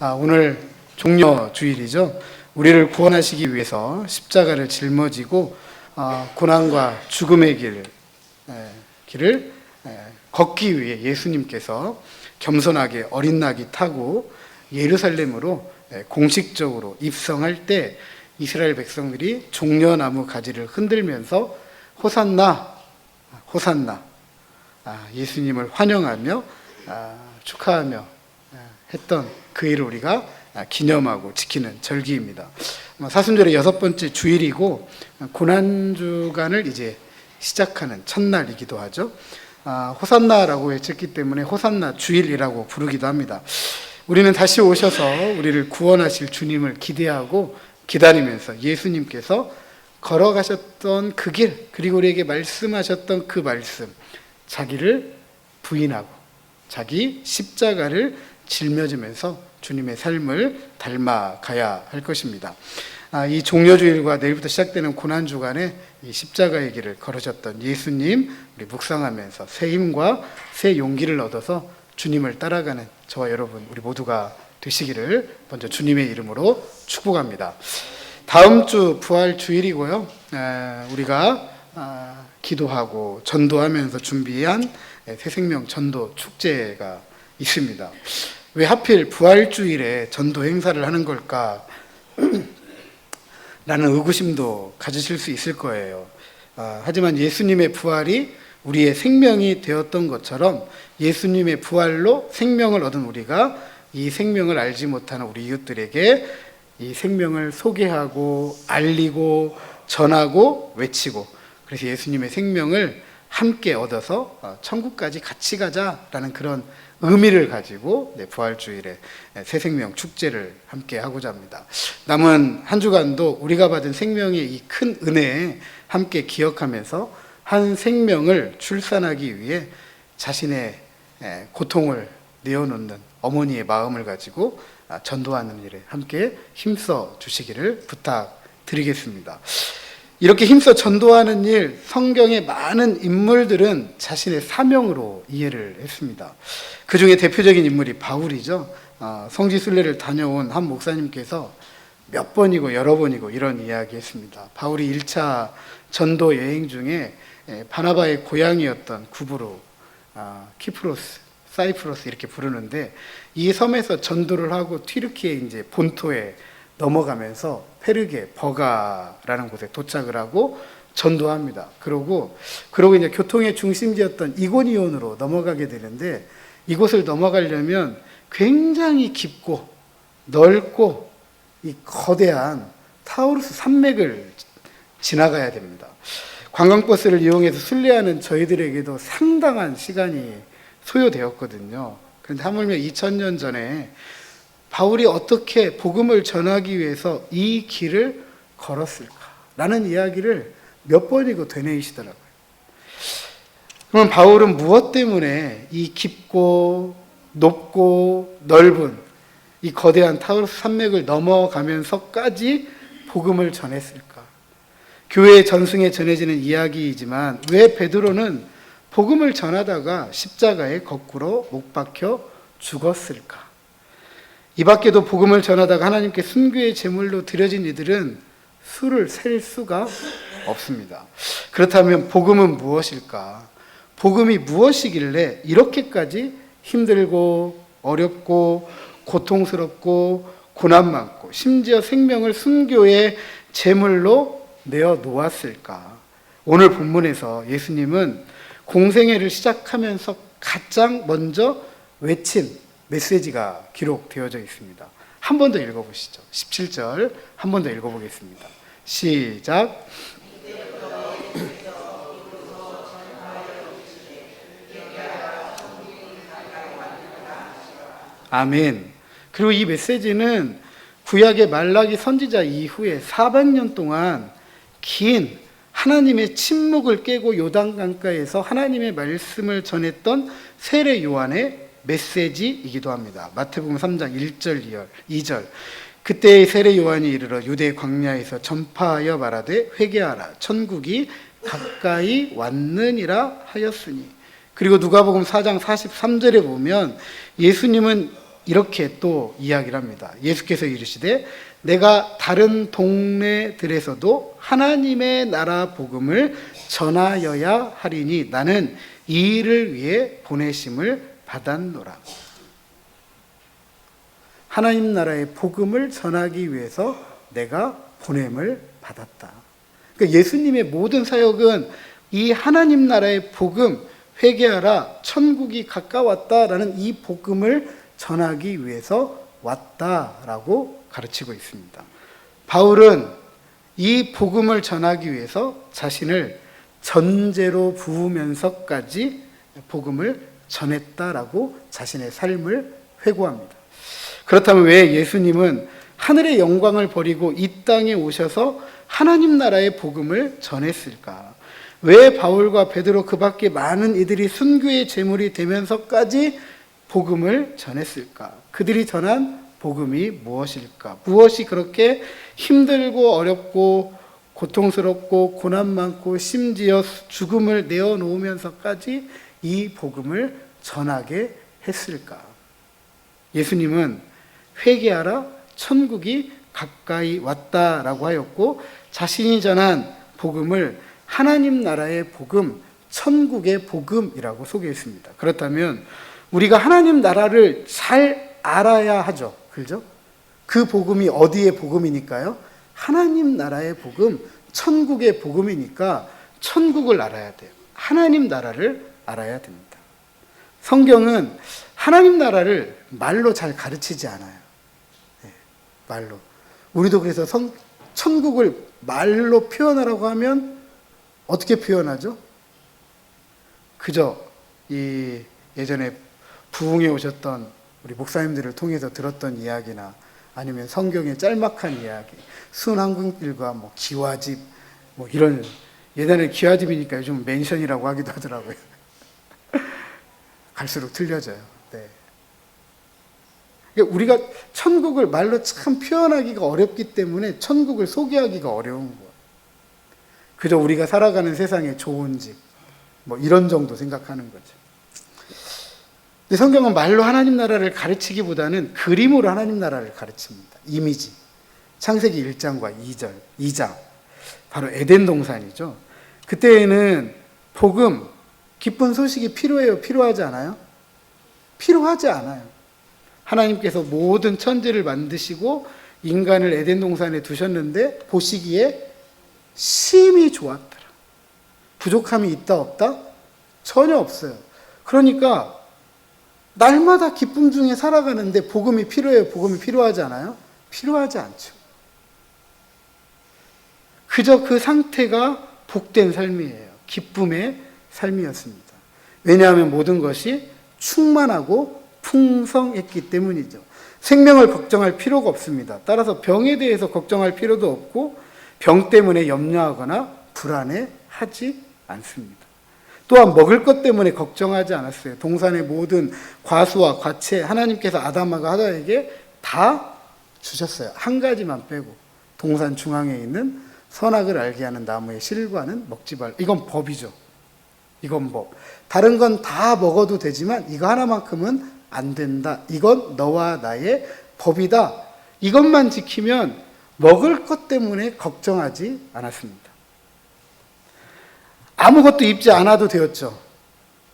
오늘 종려 주일이죠. 우리를 구원하시기 위해서 십자가를 짊어지고 고난과 죽음의 길을 걷기 위해 예수님께서 겸손하게 어린 낙이 타고 예루살렘으로 공식적으로 입성할 때 이스라엘 백성들이 종려나무 가지를 흔들면서 호산나, 호산나, 예수님을 환영하며 축하하며 했던 그 일을 우리가 기념하고 지키는 절기입니다. 사순절의 6번째 주일이고 고난주간을 이제 시작하는 첫날이기도 하죠. 호산나라고 외쳤기 때문에 호산나 주일이라고 부르기도 합니다. 우리는 다시 오셔서 우리를 구원하실 주님을 기대하고 기다리면서 예수님께서 걸어가셨던 그 길, 그리고 우리에게 말씀하셨던 그 말씀, 자기를 부인하고 자기 십자가를 짊어지면서 주님의 삶을 닮아가야 할 것입니다. 이 종려주일과 내일부터 시작되는 고난주간에 이 십자가의 길을 걸으셨던 예수님, 우리 묵상하면서 새 힘과 새 용기를 얻어서 주님을 따라가는 저와 여러분, 우리 모두가 되시기를 먼저 주님의 이름으로 축복합니다. 다음 주 부활주일이고요. 우리가 기도하고 전도하면서 준비한 새생명 전도 축제가 있습니다. 왜 하필 부활주일에 전도 행사를 하는 걸까? 라는 의구심도 가지실 수 있을 거예요. 하지만 예수님의 부활이 우리의 생명이 되었던 것처럼 예수님의 부활로 생명을 얻은 우리가 이 생명을 알지 못하는 우리 이웃들에게 이 생명을 소개하고 알리고 전하고 외치고, 그래서 예수님의 생명을 함께 얻어서 천국까지 같이 가자라는 그런 의미를 가지고 부활주일에 새생명 축제를 함께 하고자 합니다. 남은 한 주간도 우리가 받은 생명의 이 큰 은혜에 함께 기억하면서 한 생명을 출산하기 위해 자신의 고통을 내어놓는 어머니의 마음을 가지고 전도하는 일에 함께 힘써 주시기를 부탁드리겠습니다. 이렇게 힘써 전도하는 일, 성경의 많은 인물들은 자신의 사명으로 이해를 했습니다. 그 중에 대표적인 인물이 바울이죠. 성지순례를 다녀온 한 목사님께서 몇 번이고 여러 번이고 이런 이야기 했습니다. 바울이 1차 전도 여행 중에 바나바의 고향이었던 구브로, 키프로스, 사이프러스 이렇게 부르는데, 이 섬에서 전도를 하고 튀르키예 이제 본토에 넘어가면서 페르게, 버가라는 곳에 도착을 하고 전도합니다. 그러고 이제 교통의 중심지였던 이고니온으로 넘어가게 되는데, 이곳을 넘어가려면 굉장히 깊고 넓고 이 거대한 타우루스 산맥을 지나가야 됩니다. 관광버스를 이용해서 순례하는 저희들에게도 상당한 시간이 소요되었거든요. 그런데 하물며 2000년 전에 바울이 어떻게 복음을 전하기 위해서 이 길을 걸었을까라는 이야기를 몇 번이고 되뇌이시더라고요. 그러면 바울은 무엇 때문에 이 깊고 높고 넓은 이 거대한 타우루스 산맥을 넘어가면서까지 복음을 전했을까? 교회의 전승에 전해지는 이야기이지만 왜 베드로는 복음을 전하다가 십자가에 거꾸로 못 박혀 죽었을까? 이 밖에도 복음을 전하다가 하나님께 순교의 제물로 드려진 이들은 수를 셀 수가 없습니다. 그렇다면 복음은 무엇일까? 복음이 무엇이길래 이렇게까지 힘들고 어렵고 고통스럽고 고난 많고 심지어 생명을 순교의 제물로 내어 놓았을까? 오늘 본문에서 예수님은 공생애를 시작하면서 가장 먼저 외친 메시지가 기록되어져 있습니다. 한 번 더 읽어보시죠. 17절 한 번 더 읽어보겠습니다. 시작. 아멘. 그리고 이 메시지는 구약의 말라기 선지자 이후에 400년 동안 긴 하나님의 침묵을 깨고 요단강가에서 하나님의 말씀을 전했던 세례 요한의 메시지이기도 합니다. 마태복음 3장 1절 2절. 그때의 세례 요한이 이르러 유대 광야에서 전파하여 말하되 회개하라 천국이 가까이 왔느니라 하였으니. 그리고 누가복음 4장 43절에 보면 예수님은 이렇게 또 이야기를 합니다. 예수께서 이르시되 내가 다른 동네들에서도 하나님의 나라 복음을 전하여야 하리니 나는 이 일을 위해 보내심을 받았노라. 하나님 나라의 복음을 전하기 위해서 내가 보냄을 받았다. 그러니까 예수님의 모든 사역은 이 하나님 나라의 복음, 회개하라, 천국이 가까웠다라는 이 복음을 전하기 위해서 왔다라고 가르치고 있습니다. 바울은 이 복음을 전하기 위해서 자신을 전제로 부으면서까지 복음을 전했다라고 자신의 삶을 회고합니다. 그렇다면 왜 예수님은 하늘의 영광을 버리고 이 땅에 오셔서 하나님 나라의 복음을 전했을까? 왜 바울과 베드로 그 밖에 많은 이들이 순교의 제물이 되면서까지 복음을 전했을까? 그들이 전한 복음이 무엇일까? 무엇이 그렇게 힘들고 어렵고 고통스럽고 고난 많고 심지어 죽음을 내어놓으면서까지 이 복음을 전하게 했을까? 예수님은 회개하라, 천국이 가까이 왔다라고 하였고 자신이 전한 복음을 하나님 나라의 복음, 천국의 복음이라고 소개했습니다. 그렇다면 우리가 하나님 나라를 잘 알아야 하죠. 그죠? 그 복음이 어디의 복음이니까요? 하나님 나라의 복음, 천국의 복음이니까 천국을 알아야 돼요. 하나님 나라를 알아야 됩니다. 성경은 하나님 나라를 말로 잘 가르치지 않아요. 네, 말로. 우리도 그래서 천국을 말로 표현하라고 하면 어떻게 표현하죠? 그저 이 예전에 부흥에 오셨던 우리 목사님들을 통해서 들었던 이야기나 아니면 성경의 짤막한 이야기, 순환국길과 뭐 기와집 뭐 이런, 예전에 기와집이니까 요즘 맨션이라고 하기도 하더라고요. 갈수록 틀려져요. 네. 그러니까 우리가 천국을 말로 참 표현하기가 어렵기 때문에 천국을 소개하기가 어려운 거예요. 그저 우리가 살아가는 세상의 좋은 집, 뭐 이런 정도 생각하는 거죠. 근데 성경은 말로 하나님 나라를 가르치기보다는 그림으로 하나님 나라를 가르칩니다. 이미지. 창세기 1장과 2장. 바로 에덴 동산이죠. 그때에는 복음, 기쁜 소식이 필요해요? 필요하지 않아요? 필요하지 않아요. 하나님께서 모든 천지를 만드시고 인간을 에덴 동산에 두셨는데 보시기에 심히 좋았더라. 부족함이 있다 없다? 전혀 없어요. 그러니까 날마다 기쁨 중에 살아가는데 복음이 필요해요? 복음이 필요하지 않아요? 필요하지 않죠. 그저 그 상태가 복된 삶이에요. 기쁨의 삶이었습니다. 왜냐하면 모든 것이 충만하고 풍성했기 때문이죠. 생명을 걱정할 필요가 없습니다. 따라서 병에 대해서 걱정할 필요도 없고 병 때문에 염려하거나 불안해하지 않습니다. 또한 먹을 것 때문에 걱정하지 않았어요. 동산의 모든 과수와 과채 하나님께서 아담과 하와에게 다 주셨어요. 한 가지만 빼고 동산 중앙에 있는 선악을 알게 하는 나무의 실과는 먹지 말라. 이건 법이죠. 이건 법. 다른 건 다 먹어도 되지만 이거 하나만큼은 안 된다. 이건 너와 나의 법이다. 이것만 지키면 먹을 것 때문에 걱정하지 않았습니다. 아무것도 입지 않아도 되었죠.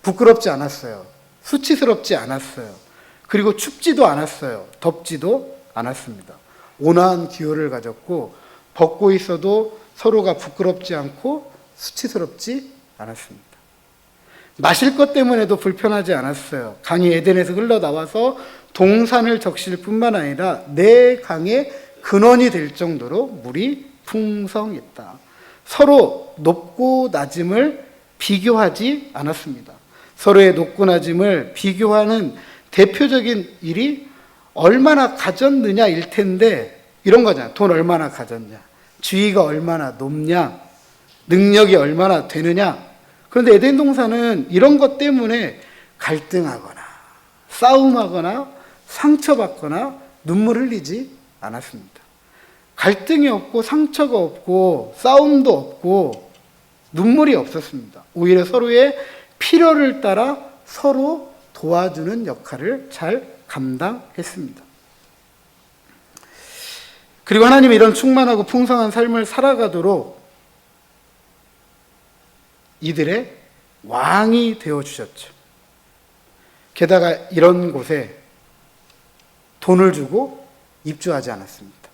부끄럽지 않았어요. 수치스럽지 않았어요. 그리고 춥지도 않았어요. 덥지도 않았습니다. 온화한 기호를 가졌고 벗고 있어도 서로가 부끄럽지 않고 수치스럽지 않았습니다. 마실 것 때문에도 불편하지 않았어요. 강이 에덴에서 흘러나와서 동산을 적실 뿐만 아니라 내 강의 근원이 될 정도로 물이 풍성했다. 서로 높고 낮음을 비교하지 않았습니다. 서로의 높고 낮음을 비교하는 대표적인 일이 얼마나 가졌느냐일 텐데 이런 거잖아요. 돈 얼마나 가졌냐, 지위가 얼마나 높냐, 능력이 얼마나 되느냐. 그런데 에덴 동산은 이런 것 때문에 갈등하거나 싸움하거나 상처받거나 눈물 흘리지 않았습니다. 갈등이 없고 상처가 없고 싸움도 없고 눈물이 없었습니다. 오히려 서로의 필요를 따라 서로 도와주는 역할을 잘 감당했습니다. 그리고 하나님이 이런 충만하고 풍성한 삶을 살아가도록 이들의 왕이 되어주셨죠. 게다가 이런 곳에 돈을 주고 입주하지 않았습니다.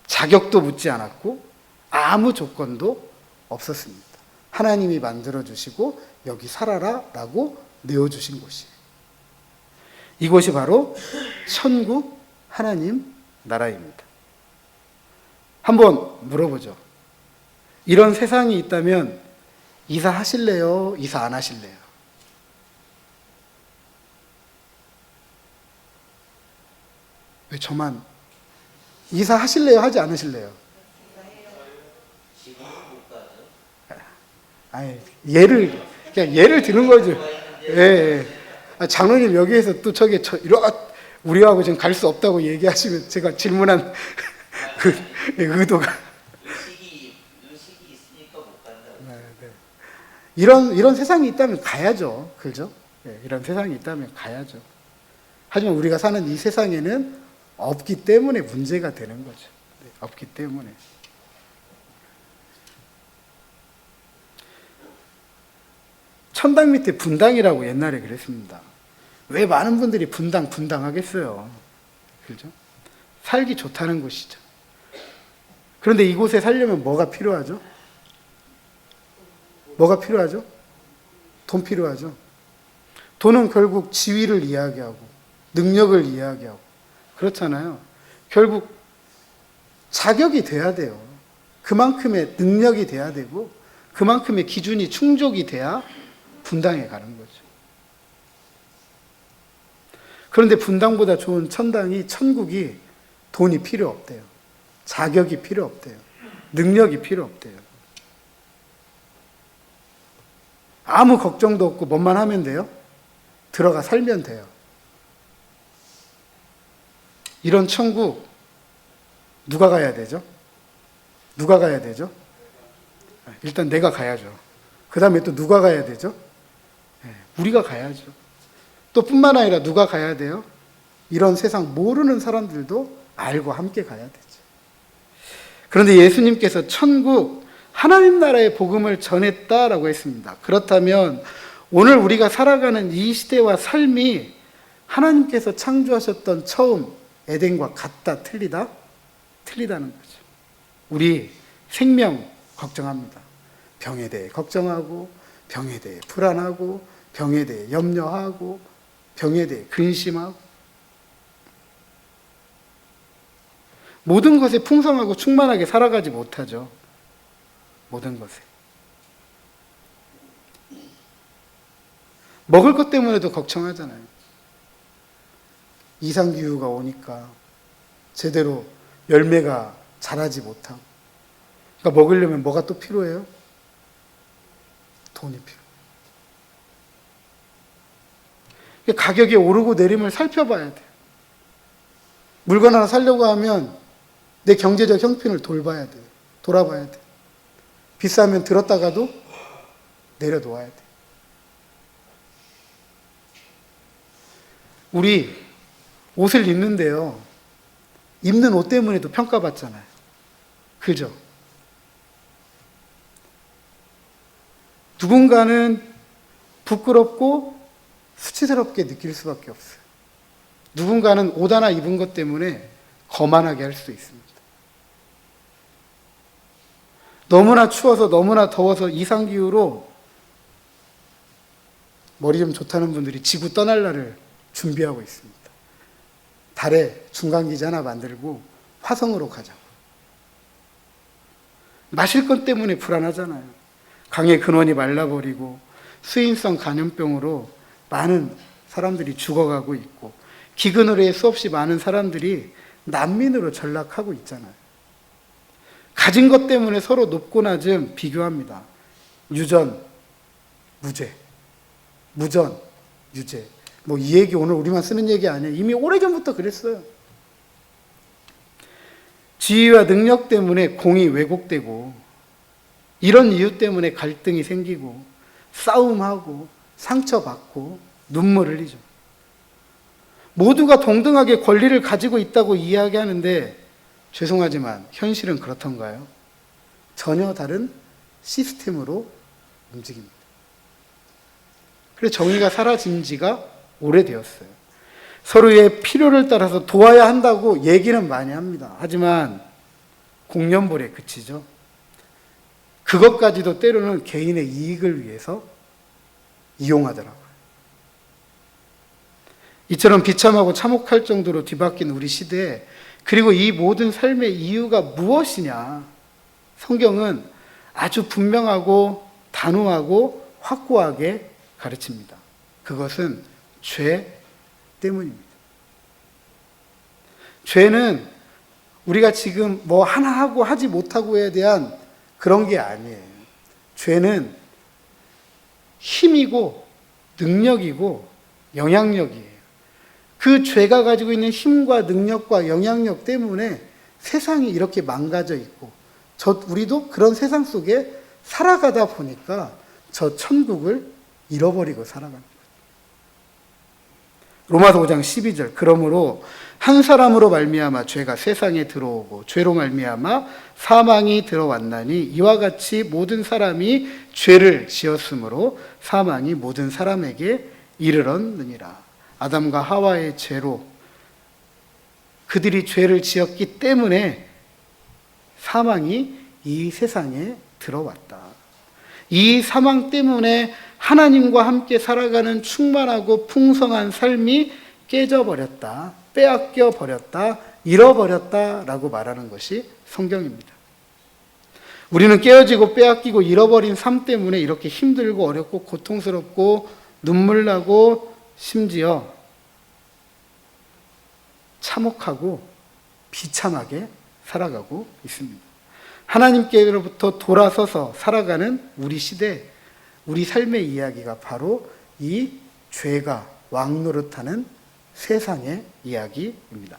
자격도 묻지 않았고 아무 조건도 없었습니다. 하나님이 만들어주시고 여기 살아라 라고 내어주신 곳이에요. 이곳이 바로 천국 하나님 나라입니다. 한번 물어보죠. 이런 세상이 있다면 이사하실래요? 이사 안 하실래요? 왜 저만 이사하실래요? 하지 않으실래요? 아니, 그냥 예를 드는 거죠. 예. 장로님 여기에서 또 우리하고 지금 갈 수 없다고 얘기하시면 제가 질문한 그 의도가. 의식이 있으니까 못 간다고. 네. 이런 세상이 있다면 가야죠. 그죠? 네, 이런 세상이 있다면 가야죠. 하지만 우리가 사는 이 세상에는 없기 때문에 문제가 되는 거죠. 네, 없기 때문에. 천당 밑에 분당이라고 옛날에 그랬습니다. 왜 많은 분들이 분당 하겠어요? 그죠? 살기 좋다는 곳이죠. 그런데 이곳에 살려면 뭐가 필요하죠? 뭐가 필요하죠? 돈 필요하죠. 돈은 결국 지위를 이야기하고 능력을 이야기하고 그렇잖아요. 결국 자격이 돼야 돼요. 그만큼의 능력이 돼야 되고 그만큼의 기준이 충족이 돼야 분당에 가는 거죠. 그런데 분당보다 좋은 천국이 돈이 필요 없대요. 자격이 필요 없대요. 능력이 필요 없대요. 아무 걱정도 없고 뭐만 하면 돼요? 들어가 살면 돼요. 이런 천국 누가 가야 되죠? 누가 가야 되죠? 일단 내가 가야죠. 그 다음에 또 누가 가야 되죠? 우리가 가야죠. 또 뿐만 아니라 누가 가야 돼요? 이런 세상 모르는 사람들도 알고 함께 가야 되죠. 그런데 예수님께서 천국 하나님 나라의 복음을 전했다라고 했습니다. 그렇다면 오늘 우리가 살아가는 이 시대와 삶이 하나님께서 창조하셨던 처음 에덴과 같다, 틀리다? 틀리다는 거죠. 우리 생명 걱정합니다. 병에 대해 걱정하고, 병에 대해 불안하고, 병에 대해 염려하고, 병에 대해 근심하고. 모든 것에 풍성하고 충만하게 살아가지 못하죠. 모든 것에. 먹을 것 때문에도 걱정하잖아요. 이상기후가 오니까 제대로 열매가 자라지 못하고. 그러니까 먹으려면 뭐가 또 필요해요? 돈이 필요해요. 가격이 오르고 내림을 살펴봐야 돼요. 물건 하나 사려고 하면 내 경제적 형편을 돌봐야 돼요. 돌아봐야 돼요. 비싸면 들었다가도 내려놓아야 돼요. 우리 옷을 입는데요. 입는 옷 때문에도 평가받잖아요. 그죠? 누군가는 부끄럽고 수치스럽게 느낄 수밖에 없어요. 누군가는 옷 하나 입은 것 때문에 거만하게 할 수도 있습니다. 너무나 추워서 너무나 더워서 이상기후로 머리 좀 좋다는 분들이 지구 떠날 날을 준비하고 있습니다. 달에 중간기지 하나 만들고 화성으로 가자고. 마실 것 때문에 불안하잖아요. 강의 근원이 말라버리고 수인성 간염병으로 많은 사람들이 죽어가고 있고 기근으로의 수없이 많은 사람들이 난민으로 전락하고 있잖아요. 가진 것 때문에 서로 높고 낮음 비교합니다. 유전, 무죄. 무전, 유죄. 뭐 이 얘기 오늘 우리만 쓰는 얘기 아니에요. 이미 오래전부터 그랬어요. 지위와 능력 때문에 공이 왜곡되고 이런 이유 때문에 갈등이 생기고 싸움하고 상처받고 눈물 흘리죠. 모두가 동등하게 권리를 가지고 있다고 이야기하는데 죄송하지만 현실은 그렇던가요? 전혀 다른 시스템으로 움직입니다. 그래서 정의가 사라진 지가 오래되었어요. 서로의 필요를 따라서 도와야 한다고 얘기는 많이 합니다. 하지만 공연볼에 그치죠. 그것까지도 때로는 개인의 이익을 위해서 이용하더라고요. 이처럼 비참하고 참혹할 정도로 뒤바뀐 우리 시대에, 그리고 이 모든 삶의 이유가 무엇이냐? 성경은 아주 분명하고 단호하고 확고하게 가르칩니다. 그것은 죄 때문입니다. 죄는 우리가 지금 뭐 하나 하고 하지 못하고에 대한 그런 게 아니에요. 죄는 힘이고 능력이고 영향력이에요. 그 죄가 가지고 있는 힘과 능력과 영향력 때문에 세상이 이렇게 망가져 있고, 우리도 그런 세상 속에 살아가다 보니까 저 천국을 잃어버리고 살아갑니다. 로마서 5장 12절, 그러므로 한 사람으로 말미암아 죄가 세상에 들어오고 죄로 말미암아 사망이 들어왔나니 이와 같이 모든 사람이 죄를 지었으므로 사망이 모든 사람에게 이르렀느니라. 아담과 하와의 죄로 그들이 죄를 지었기 때문에 사망이 이 세상에 들어왔다. 이 사망 때문에 하나님과 함께 살아가는 충만하고 풍성한 삶이 깨져버렸다, 빼앗겨 버렸다, 잃어버렸다라고 말하는 것이 성경입니다. 우리는 깨어지고 빼앗기고 잃어버린 삶 때문에 이렇게 힘들고 어렵고 고통스럽고 눈물 나고 심지어 참혹하고 비참하게 살아가고 있습니다. 하나님께로부터 돌아서서 살아가는 우리 시대, 우리 삶의 이야기가 바로 이 죄가 왕노릇하는 세상의 이야기입니다.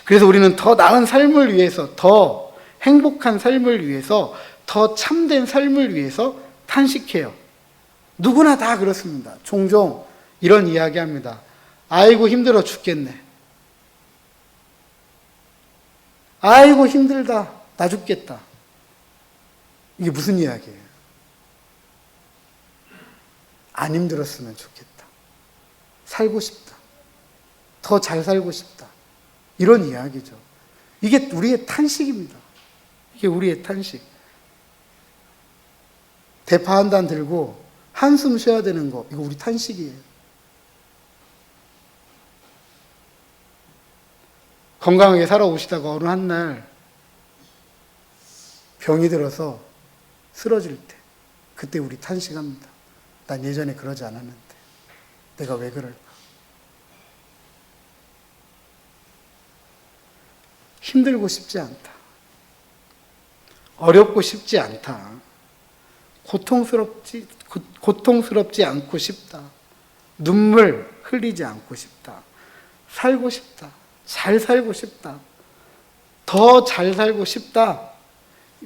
그래서 우리는 더 나은 삶을 위해서, 더 행복한 삶을 위해서, 더 참된 삶을 위해서 탄식해요. 누구나 다 그렇습니다. 종종 이런 이야기 합니다. 아이고 힘들어 죽겠네. 아이고 힘들다. 나 죽겠다. 이게 무슨 이야기예요? 안 힘들었으면 좋겠다. 살고 싶다. 더 잘 살고 싶다. 이런 이야기죠. 이게 우리의 탄식입니다. 이게 우리의 탄식. 대파 한 단 들고 한숨 쉬어야 되는 거, 이거 우리 탄식이에요. 건강하게 살아오시다가 어느 한날 병이 들어서 쓰러질 때, 그때 우리 탄식합니다. 난 예전에 그러지 않았는데 내가 왜 그럴까? 힘들고 싶지 않다. 어렵고 싶지 않다. 고통스럽지 않고 싶다. 눈물 흘리지 않고 싶다. 살고 싶다. 잘 살고 싶다. 더 잘 살고 싶다.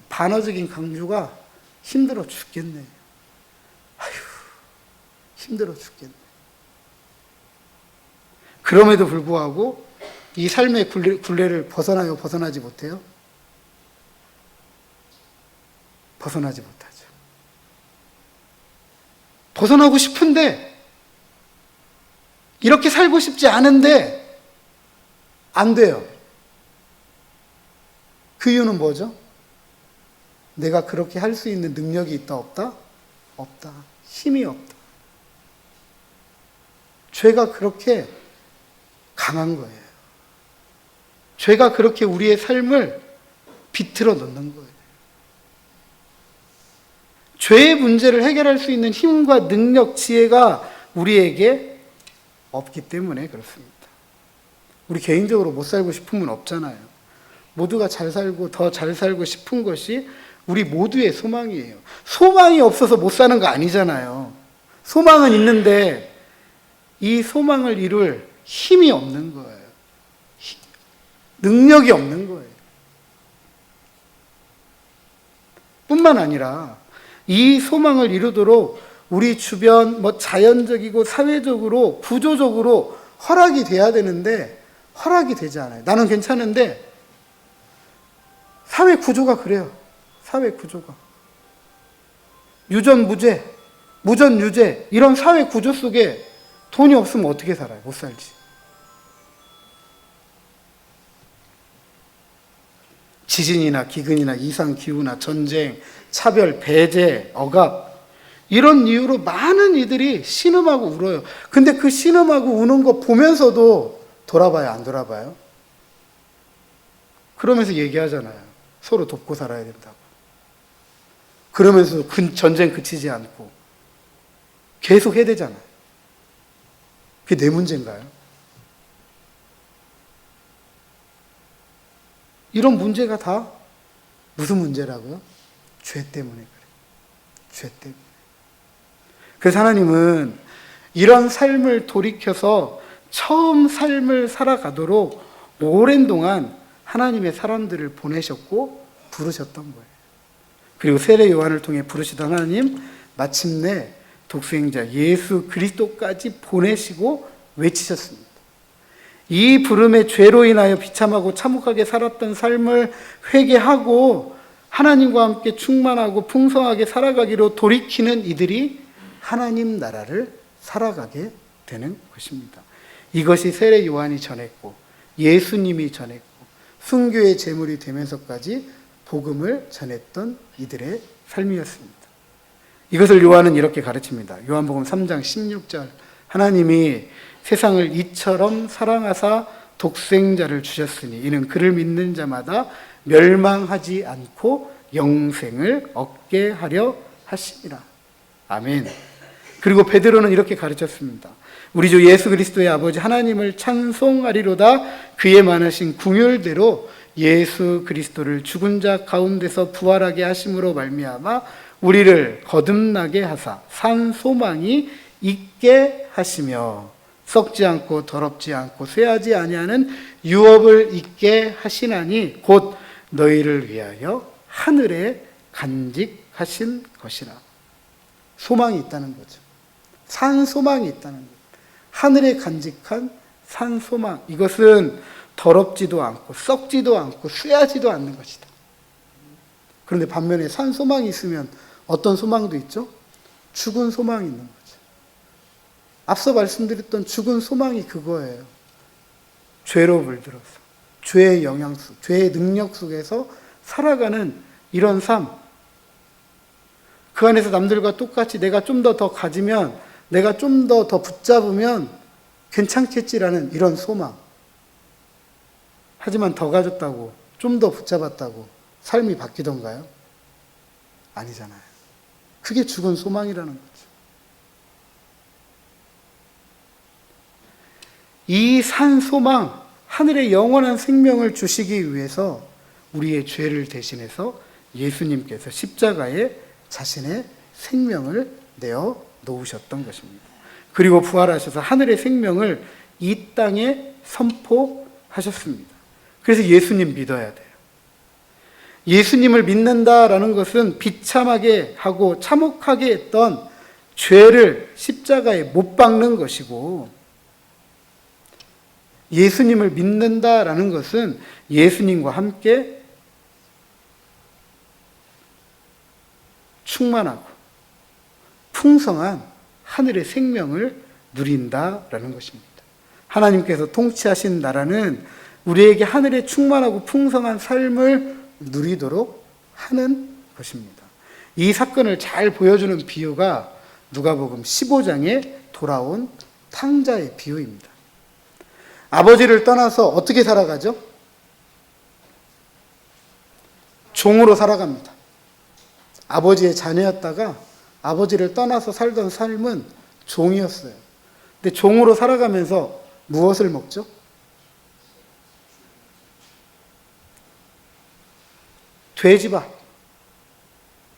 반어적인 강조가 힘들어 죽겠네. 아휴, 힘들어 죽겠네. 그럼에도 불구하고 이 삶의 굴레를 벗어나요? 벗어나지 못해요? 벗어나지 못하죠. 벗어나고 싶은데, 이렇게 살고 싶지 않은데 안 돼요. 그 이유는 뭐죠? 내가 그렇게 할 수 있는 능력이 있다, 없다? 없다. 힘이 없다. 죄가 그렇게 강한 거예요. 죄가 그렇게 우리의 삶을 비틀어 놓는 거예요. 죄의 문제를 해결할 수 있는 힘과 능력, 지혜가 우리에게 없기 때문에 그렇습니다. 우리 개인적으로 못 살고 싶은 분 없잖아요. 모두가 잘 살고 더 잘 살고 싶은 것이 우리 모두의 소망이에요. 소망이 없어서 못 사는 거 아니잖아요. 소망은 있는데 이 소망을 이룰 힘이 없는 거예요. 능력이 없는 거예요. 뿐만 아니라 이 소망을 이루도록 우리 주변 자연적이고 사회적으로 구조적으로 허락이 돼야 되는데 허락이 되지 않아요. 나는 괜찮은데 사회 구조가 그래요. 사회 구조가. 유전 무죄, 무전 유죄 이런 사회 구조 속에 돈이 없으면 어떻게 살아요? 못 살지. 지진이나 기근이나 이상기후나 전쟁, 차별, 배제, 억압 이런 이유로 많은 이들이 신음하고 울어요. 근데 그 신음하고 우는 거 보면서도 돌아봐요? 안 돌아봐요? 그러면서 얘기하잖아요. 서로 돕고 살아야 된다고. 그러면서 전쟁 그치지 않고 계속 해대잖아요. 그게 내 문제인가요? 이런 문제가 다 무슨 문제라고요? 죄 때문에 그래요. 죄 때문에. 그래서 하나님은 이런 삶을 돌이켜서 처음 삶을 살아가도록 오랜 동안 하나님의 사람들을 보내셨고 부르셨던 거예요. 그리고 세례 요한을 통해 부르시던 하나님 마침내 독수행자 예수 그리스도까지 보내시고 외치셨습니다. 이 부름의 죄로 인하여 비참하고 참혹하게 살았던 삶을 회개하고 하나님과 함께 충만하고 풍성하게 살아가기로 돌이키는 이들이 하나님 나라를 살아가게 되는 것입니다. 이것이 세례 요한이 전했고 예수님이 전했고 순교의 제물이 되면서까지 복음을 전했던 이들의 삶이었습니다. 이것을 요한은 이렇게 가르칩니다. 요한복음 3장 16절 하나님이 세상을 이처럼 사랑하사 독생자를 주셨으니 이는 그를 믿는 자마다 멸망하지 않고 영생을 얻게 하려 하심이라. 아멘. 그리고 베드로는 이렇게 가르쳤습니다. 우리 주 예수 그리스도의 아버지 하나님을 찬송하리로다. 그의 많으신 궁율대로 예수 그리스도를 죽은 자 가운데서 부활하게 하심으로 말미암아 우리를 거듭나게 하사 산 소망이 있게 하시며 썩지 않고 더럽지 않고 쇠하지 아니하는 유업을 있게 하시나니 곧 너희를 위하여 하늘에 간직하신 것이라. 소망이 있다는 거죠. 산 소망이 있다는 거죠. 하늘에 간직한 산 소망. 이것은 더럽지도 않고 썩지도 않고 쇠하지도 않는 것이다. 그런데 반면에 산 소망이 있으면 어떤 소망도 있죠? 죽은 소망이 있는 거죠. 앞서 말씀드렸던 죽은 소망이 그거예요. 죄로 물들어서 죄의 영향 속, 죄의 능력 속에서 살아가는 이런 삶. 그 안에서 남들과 똑같이 내가 좀 더 가지면, 내가 좀 더 붙잡으면 괜찮겠지라는 이런 소망. 하지만 더 가졌다고, 좀 더 붙잡았다고 삶이 바뀌던가요? 아니잖아요. 그게 죽은 소망이라는 거죠. 이 산 소망, 하늘의 영원한 생명을 주시기 위해서 우리의 죄를 대신해서 예수님께서 십자가에 자신의 생명을 내어 놓으셨던 것입니다. 그리고 부활하셔서 하늘의 생명을 이 땅에 선포하셨습니다. 그래서 예수님 믿어야 돼요. 예수님을 믿는다라는 것은 비참하게 하고 참혹하게 했던 죄를 십자가에 못 박는 것이고, 예수님을 믿는다라는 것은 예수님과 함께 충만하고 풍성한 하늘의 생명을 누린다라는 것입니다. 하나님께서 통치하신 나라는 우리에게 하늘의 충만하고 풍성한 삶을 누리도록 하는 것입니다. 이 사건을 잘 보여주는 비유가 누가복음 15장에 돌아온 탕자의 비유입니다. 아버지를 떠나서 어떻게 살아가죠? 종으로 살아갑니다. 아버지의 자녀였다가 아버지를 떠나서 살던 삶은 종이었어요. 근데 종으로 살아가면서 무엇을 먹죠?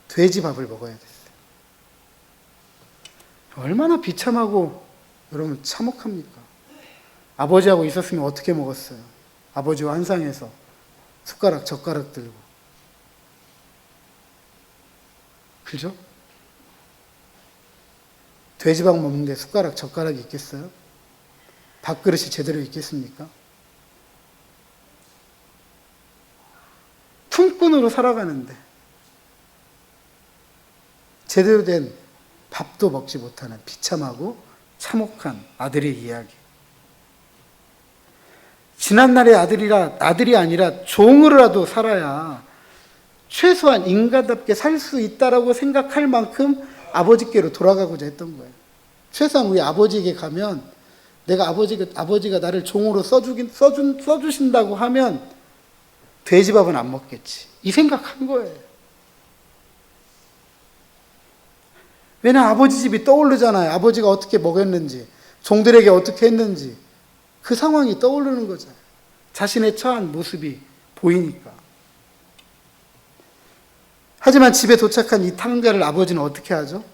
돼지밥을 먹어야 됐어요. 얼마나 비참하고 여러분 참혹합니까? 아버지하고 있었으면 어떻게 먹었어요? 아버지와 한상에서 숟가락 젓가락 들고. 그죠? 돼지밥 먹는데 숟가락 젓가락이 있겠어요? 밥그릇이 제대로 있겠습니까? 품꾼으로 살아가는데 제대로 된 밥도 먹지 못하는 비참하고 참혹한 아들의 이야기. 지난날의 아들이 아니라 종으로라도 살아야 최소한 인간답게 살 수 있다라고 생각할 만큼 아버지께로 돌아가고자 했던 거예요. 최소한 우리 아버지에게 가면 내가 아버지가 나를 종으로 써주신다고 하면 돼지밥은 안 먹겠지. 이 생각한 거예요. 왜냐 아버지 집이 떠오르잖아요. 아버지가 어떻게 먹였는지, 종들에게 어떻게 했는지 그 상황이 떠오르는 거잖아요. 자신의 처한 모습이 보이니까. 하지만 집에 도착한 이 탕자를 아버지는 어떻게 하죠?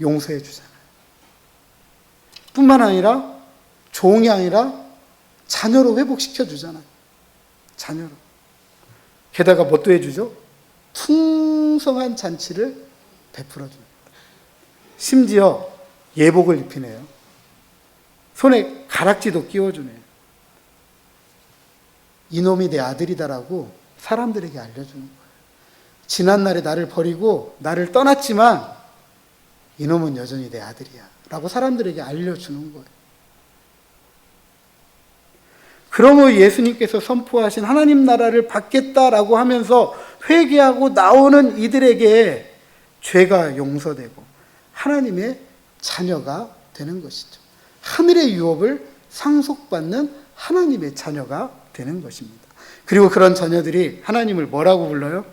용서해 주잖아요. 뿐만 아니라 종이 아니라 자녀로 회복시켜 주잖아요. 자녀로. 게다가 뭣도 해주죠? 풍성한 잔치를 베풀어 줍니다. 심지어 예복을 입히네요. 손에 가락지도 끼워주네요. 이놈이 내 아들이다라고 사람들에게 알려주는 거예요. 지난날에 나를 버리고 나를 떠났지만 이놈은 여전히 내 아들이야 라고 사람들에게 알려주는 거예요. 그러므로 예수님께서 선포하신 하나님 나라를 받겠다라고 하면서 회개하고 나오는 이들에게 죄가 용서되고 하나님의 자녀가 되는 것이죠. 하늘의 유업을 상속받는 하나님의 자녀가 되는 것입니다. 그리고 그런 자녀들이 하나님을 뭐라고 불러요?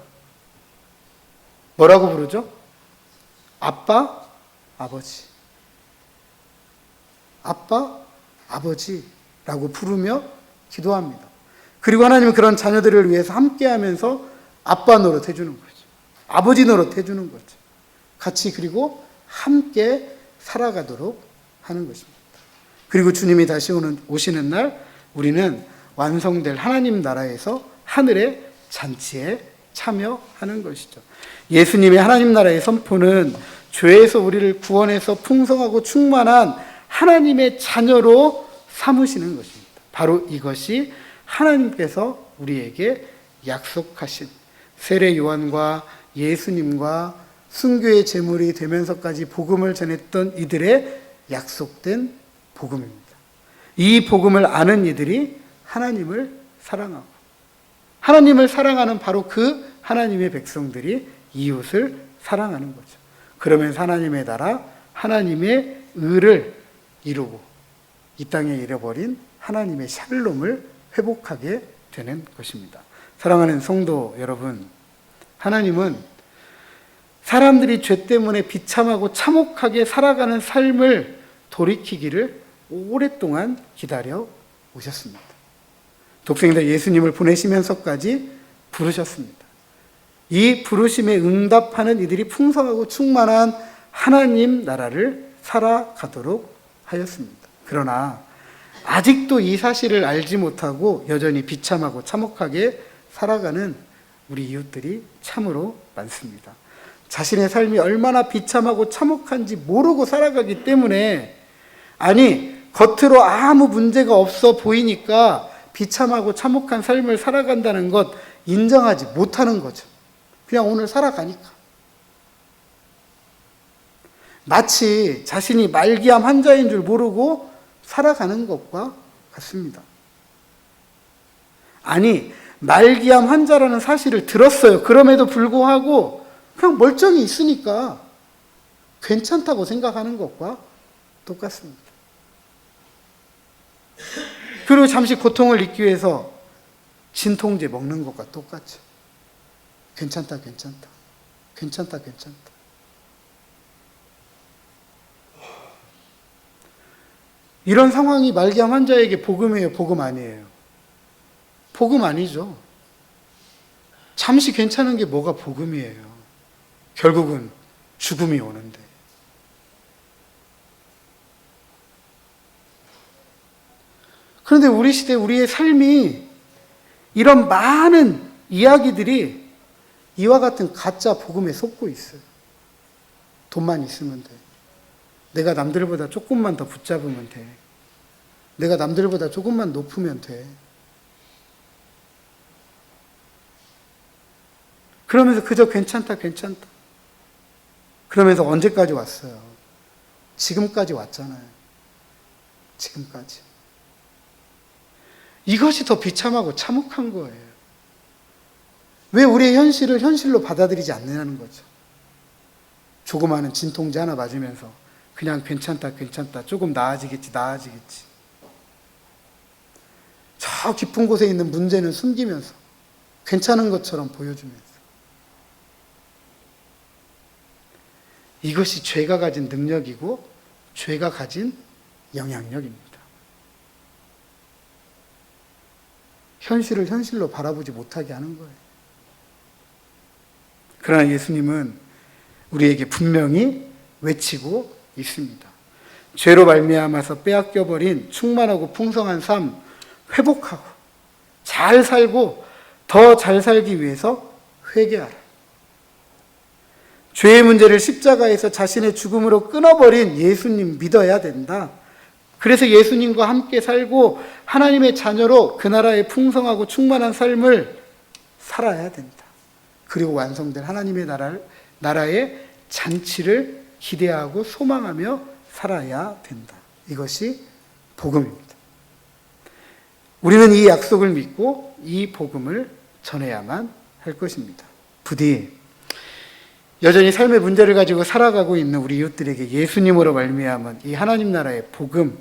뭐라고 부르죠? 아빠, 아버지. 아빠, 아버지라고 부르며 기도합니다. 그리고 하나님은 그런 자녀들을 위해서 함께하면서 아빠 노릇 해주는 거죠. 아버지 노릇 해주는 거죠. 같이 그리고 함께 살아가도록 하는 것입니다. 그리고 주님이 다시 오시는 날 우리는 완성될 하나님 나라에서 하늘의 잔치에 참여하는 것이죠. 예수님의 하나님 나라의 선포는 죄에서 우리를 구원해서 풍성하고 충만한 하나님의 자녀로 삼으시는 것입니다. 바로 이것이 하나님께서 우리에게 약속하신 세례 요한과 예수님과 순교의 제물이 되면서까지 복음을 전했던 이들의 약속된 복음입니다. 이 복음을 아는 이들이 하나님을 사랑하고 하나님을 사랑하는 바로 그 하나님의 백성들이 이웃을 사랑하는 거죠. 그러면서 하나님의 나라, 하나님의 의를 이루고 이 땅에 잃어버린 하나님의 샬롬을 회복하게 되는 것입니다. 사랑하는 성도 여러분, 하나님은 사람들이 죄 때문에 비참하고 참혹하게 살아가는 삶을 돌이키기를 오랫동안 기다려 오셨습니다. 독생자 예수님을 보내시면서까지 부르셨습니다. 이 부르심에 응답하는 이들이 풍성하고 충만한 하나님 나라를 살아가도록 하였습니다. 그러나 아직도 이 사실을 알지 못하고 여전히 비참하고 참혹하게 살아가는 우리 이웃들이 참으로 많습니다. 자신의 삶이 얼마나 비참하고 참혹한지 모르고 살아가기 때문에 겉으로 아무 문제가 없어 보이니까 비참하고 참혹한 삶을 살아간다는 것 인정하지 못하는 거죠. 그냥 오늘 살아가니까. 마치 자신이 말기암 환자인 줄 모르고 살아가는 것과 같습니다. 말기암 환자라는 사실을 들었어요. 그럼에도 불구하고 그냥 멀쩡히 있으니까 괜찮다고 생각하는 것과 똑같습니다. 그리고 잠시 고통을 잊기 위해서 진통제 먹는 것과 똑같죠. 괜찮다. 이런 상황이 말기암 환자에게 복음이에요? 복음 아니에요? 복음 아니죠. 잠시 괜찮은 게 뭐가 복음이에요? 결국은 죽음이 오는데. 그런데 우리 시대, 우리의 삶이 이런 많은 이야기들이 이와 같은 가짜 복음에 속고 있어요. 돈만 있으면 돼. 내가 남들보다 조금만 더 붙잡으면 돼. 내가 남들보다 조금만 높으면 돼. 그러면서 그저 괜찮다, 괜찮다. 그러면서 언제까지 왔어요? 지금까지 왔잖아요. 지금까지. 이것이 더 비참하고 참혹한 거예요. 왜 우리의 현실을 현실로 받아들이지 않느냐는 거죠. 조그마한 진통제 하나 맞으면서 그냥 괜찮다, 괜찮다. 조금 나아지겠지, 나아지겠지. 저 깊은 곳에 있는 문제는 숨기면서 괜찮은 것처럼 보여주면서. 이것이 죄가 가진 능력이고 죄가 가진 영향력입니다. 현실을 현실로 바라보지 못하게 하는 거예요. 그러나 예수님은 우리에게 분명히 외치고 있습니다. 죄로 말미암아서 빼앗겨버린 충만하고 풍성한 삶 회복하고 잘 살고 더 잘 살기 위해서 회개하라. 죄의 문제를 십자가에서 자신의 죽음으로 끊어버린 예수님 믿어야 된다. 그래서 예수님과 함께 살고 하나님의 자녀로 그 나라의 풍성하고 충만한 삶을 살아야 된다. 그리고 완성될 하나님의 나라의 잔치를 기대하고 소망하며 살아야 된다. 이것이 복음입니다. 우리는 이 약속을 믿고 이 복음을 전해야만 할 것입니다. 부디 여전히 삶의 문제를 가지고 살아가고 있는 우리 이웃들에게 예수님으로 말미암은 이 하나님 나라의 복음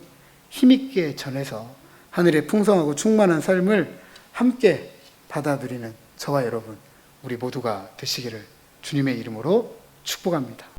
힘있게 전해서 하늘의 풍성하고 충만한 삶을 함께 받아들이는 저와 여러분 우리 모두가 되시기를 주님의 이름으로 축복합니다.